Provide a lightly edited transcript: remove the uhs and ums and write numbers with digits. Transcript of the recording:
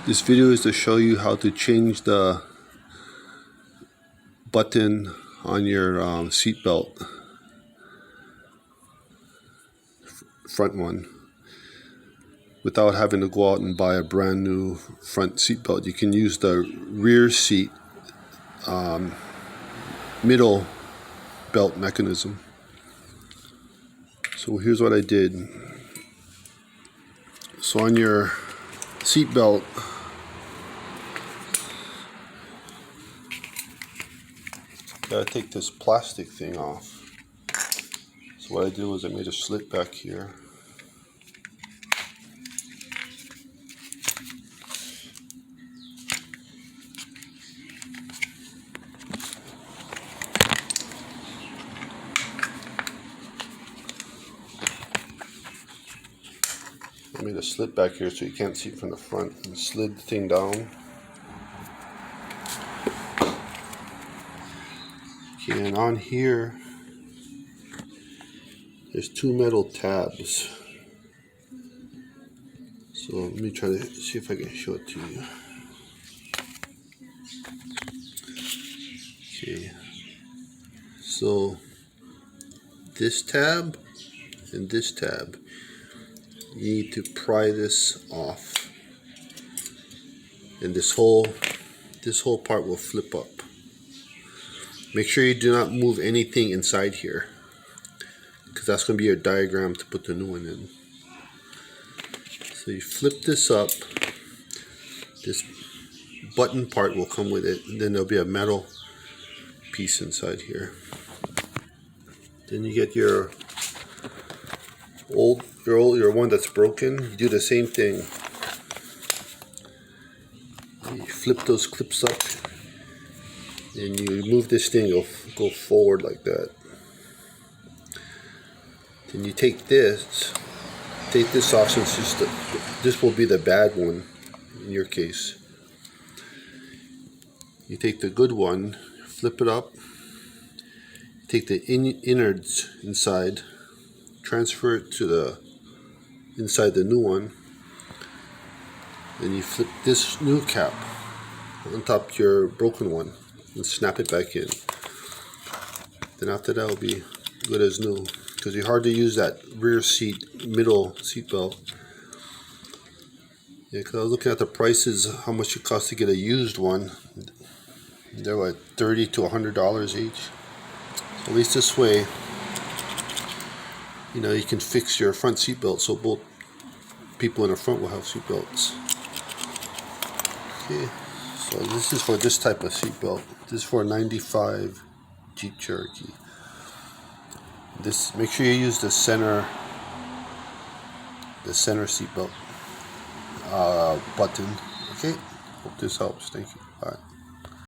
This video is to show you how to change the button on your seatbelt, front one, without having to go out and buy a brand new front seatbelt. You can use the rear seat middle belt mechanism. So here's what I did. So on your seatbelt, gotta take this plastic thing off. So what I did was I made a slit back here. I made a slit back here so you can't see it from the front, and slid the thing down. Okay, and on here, there's two metal tabs. So let me try to see if I can show it to you. Okay, so this tab and this tab, you need to pry this off, and this whole part will flip up. Make sure you do not move anything inside here, because that's going to be your diagram to put the new one in. So you flip this up, this button part will come with it, and then there'll be a metal piece inside here. Then you get your one that's broken. You do the same thing. You flip those clips up, and you move this thing, it'll go forward like that. Then you take this off, since this will be the bad one in your case. You take the good one, flip it up, take the innards inside, transfer it to the inside the new one, then you flip this new cap on top of your broken one and snap it back in. Then after that will be good as new, because you hardly use that rear seat, middle seat belt. Yeah, because I was looking at the prices, how much it costs to get a used one. They're like $30 to $100 each. So at least this way, you know, you can fix your front seat belt so both people in the front will have seat belts. Okay, so this is for this type of seat belt. This is for a 95 Jeep Cherokee. This, make sure you use the center seat belt button. Okay, hope this helps. Thank you. Bye.